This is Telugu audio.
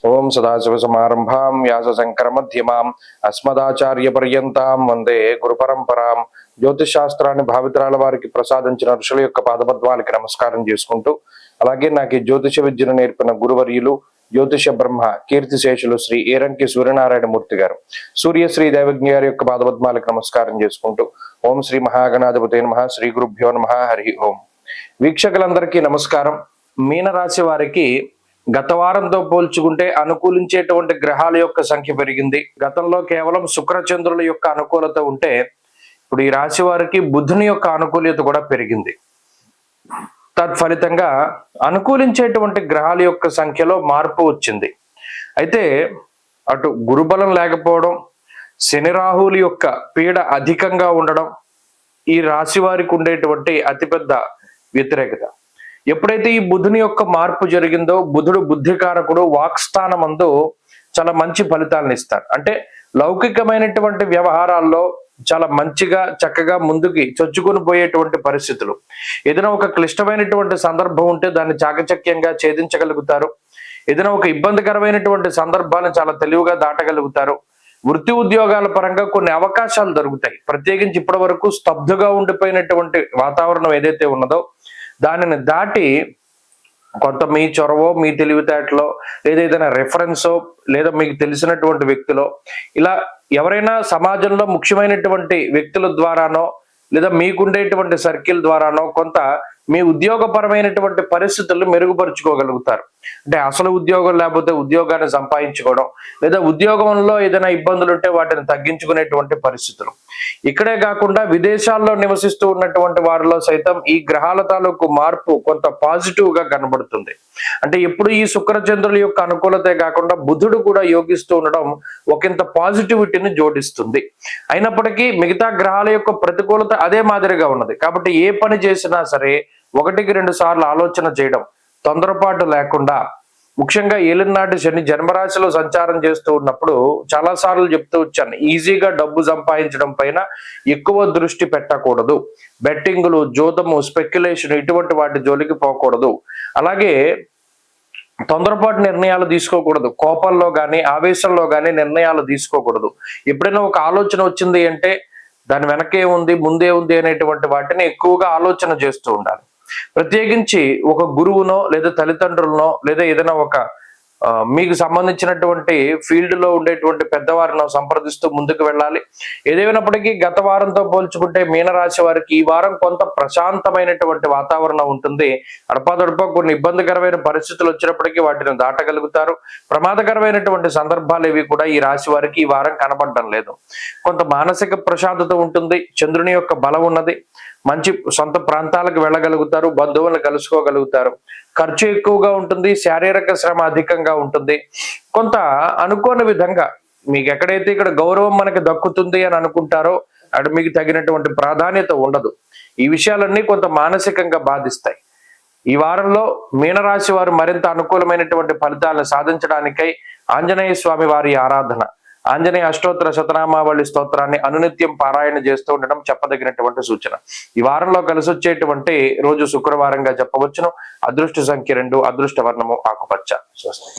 ఓం సదాశివసమారంభాం వ్యాసశంకరమధ్యమాం అస్మదాచార్యపర్యంతాం వందే గురుపరంపరాం. జ్యోతిషాస్త్రాన్ని భావితరాల వారికి ప్రసాదించిన ఋషుల యొక్క పాదపద్మాలకి నమస్కారం చేసుకుంటూ, అలాగే నాకు ఈ జ్యోతిష విద్యను నేర్పిన గురువర్యులు జ్యోతిష బ్రహ్మ కీర్తిశేషులు శ్రీ ఏరంకి సూర్యనారాయణ మూర్తి గారు, సూర్యశ్రీ దైవజ్ఞ గారి యొక్క పాదపద్మాలకు నమస్కారం చేసుకుంటూ, ఓం శ్రీ మహాగణాధిపతే నమః, శ్రీ గురుభ్యో నమః, హరి ఓం. వీక్షకులందరికీ నమస్కారం. మీనరాశి వారికి గత వారంతో పోల్చుకుంటే అనుకూలించేటువంటి గ్రహాల యొక్క సంఖ్య పెరిగింది. గతంలో కేవలం శుక్రచంద్రుల యొక్క అనుకూలత ఉంటే ఇప్పుడు ఈ రాశి వారికి బుధుని యొక్క అనుకూలత కూడా పెరిగింది. తత్ఫలితంగా అనుకూలించేటువంటి గ్రహాల యొక్క సంఖ్యలో మార్పు వచ్చింది. అయితే అటు గురుబలం లేకపోవడం, శని రాహువుల యొక్క పీడ అధికంగా ఉండడం ఈ రాశి వారికి ఉండేటువంటి అతిపెద్ద వ్యతిరేకత. ఎప్పుడైతే ఈ బుధుని యొక్క మార్పు జరిగిందో, బుధుడు బుద్ధికారకుడు, వాక్స్థానమందు చాలా మంచి ఫలితాలను ఇస్తారు. అంటే లౌకికమైనటువంటి వ్యవహారాల్లో చాలా మంచిగా చక్కగా ముందుకి చొచ్చుకొని పోయేటువంటి పరిస్థితులు. ఏదైనా ఒక క్లిష్టమైనటువంటి సందర్భం ఉంటే దాన్ని చాకచక్యంగా ఛేదించగలుగుతారు. ఏదైనా ఒక ఇబ్బందికరమైనటువంటి సందర్భాన్ని చాలా తెలివిగా దాటగలుగుతారు. వృత్తి ఉద్యోగాల పరంగా కొన్ని అవకాశాలు దొరుకుతాయి. ప్రత్యేకించి ఇప్పటి వరకు స్తబ్దుగా ఉండిపోయినటువంటి వాతావరణం ఏదైతే ఉన్నదో దానిని దాటి కొంత మీ చొరవో, మీ తెలివితేటలో, లేదా ఏదైనా రెఫరెన్సో, లేదా మీకు తెలిసినటువంటి వ్యక్తులో, ఇలా ఎవరైనా సమాజంలో ముఖ్యమైనటువంటి వ్యక్తుల ద్వారానో, లేదా మీకుండేటువంటి సర్కిల్ ద్వారానో కొంత మీ ఉద్యోగపరమైనటువంటి పరిస్థితులను మెరుగుపరుచుకోగలుగుతారు. అంటే అసలు ఉద్యోగం లేకపోతే ఉద్యోగాన్ని సంపాదించుకోవడం, లేదా ఉద్యోగంలో ఏదైనా ఇబ్బందులు ఉంటే వాటిని తగ్గించుకునేటువంటి పరిస్థితులు. ఇక్కడే కాకుండా విదేశాల్లో నివసిస్తూ ఉన్నటువంటి వారిలో సైతం ఈ గ్రహాల తాలూకు మార్పు కొంత పాజిటివ్ గా కనబడుతుంది. అంటే ఎప్పుడు ఈ శుక్రచంద్రుల యొక్క అనుకూలతే కాకుండా బుధుడు కూడా యోగిస్తూ ఉండడం ఒకంత పాజిటివిటీని జోడిస్తుంది. అయినప్పటికీ మిగతా గ్రహాల యొక్క ప్రతికూలత అదే మాదిరిగా ఉన్నది. కాబట్టి ఏ పని చేసినా సరే 1-2 సార్లు ఆలోచన చేయడం, తొందరపాటు లేకుండా, ముఖ్యంగా ఏలినాటి శని జన్మరాశిలో సంచారం చేస్తూ ఉన్నప్పుడు చాలా సార్లు చెప్తూ వచ్చాను, ఈజీగా డబ్బు సంపాదించడం పైన ఎక్కువ దృష్టి పెట్టకూడదు. బెట్టింగులు, జోదము, స్పెక్యులేషన్ ఇటువంటి వాటి జోలికి పోకూడదు. అలాగే తొందరపాటు నిర్ణయాలు తీసుకోకూడదు. కోపంలో కానీ ఆవేశంలో కానీ నిర్ణయాలు తీసుకోకూడదు. ఎప్పుడైనా ఒక ఆలోచన వచ్చింది అంటే దాని వెనకే ఉంది, ముందే ఉంది అనేటువంటి వాటిని ఎక్కువగా ఆలోచన చేస్తూ ఉండాలి. ప్రత్యేకించి ఒక గురువునో, లేదా తల్లిదండ్రులనో, లేదా ఏదైనా ఒక మీకు సంబంధించినటువంటి ఫీల్డ్ లో ఉండేటువంటి పెద్దవారిని సంప్రదిస్తూ ముందుకు వెళ్ళాలి. ఏదేమైనప్పటికీ గత వారంతో పోల్చుకుంటే మీనరాశి వారికి ఈ వారం కొంత ప్రశాంతమైనటువంటి వాతావరణం ఉంటుంది. అడపాదడప కొన్ని ఇబ్బందికరమైన పరిస్థితులు వచ్చినప్పటికీ వాటిని దాటగలుగుతారు. ప్రమాదకరమైనటువంటి సందర్భాలు ఏవి కూడా ఈ రాశి వారికి ఈ వారం కనబడడం లేదు. కొంత మానసిక ప్రశాంతత ఉంటుంది. చంద్రుని యొక్క బలం ఉన్నది. మంచి సొంత ప్రాంతాలకు వెళ్ళగలుగుతారు. బంధువులను కలుసుకోగలుగుతారు. ఖర్చు ఎక్కువగా ఉంటుంది. శారీరక శ్రమ అధికంగా ఉంటుంది. కొంత అనుకోని విధంగా మీకు ఎక్కడైతే ఇక్కడ గౌరవం మనకి దక్కుతుంది అని అనుకుంటారో అక్కడ మీకు తగినటువంటి ప్రాధాన్యత ఉండదు. ఈ విషయాలన్నీ కొంత మానసికంగా బాధిస్తాయి. ఈ వారంలో మీనరాశి వారు మరింత అనుకూలమైనటువంటి ఫలితాలను సాధించడానికై ఆంజనేయ స్వామి వారి ఆరాధన, ఆంజనేయ అష్టోత్తర శతనామావళి స్తోత్రాన్ని అనునిత్యం పారాయణ చేస్తూ ఉండడం చెప్పదగినటువంటి సూచన. ఈ వారంలో కలిసి వచ్చేటువంటి రోజు శుక్రవారంగా చెప్పవచ్చును. అదృష్ట సంఖ్య 2, అదృష్ట వర్ణము ఆకుపచ్చ. స్వస్తి.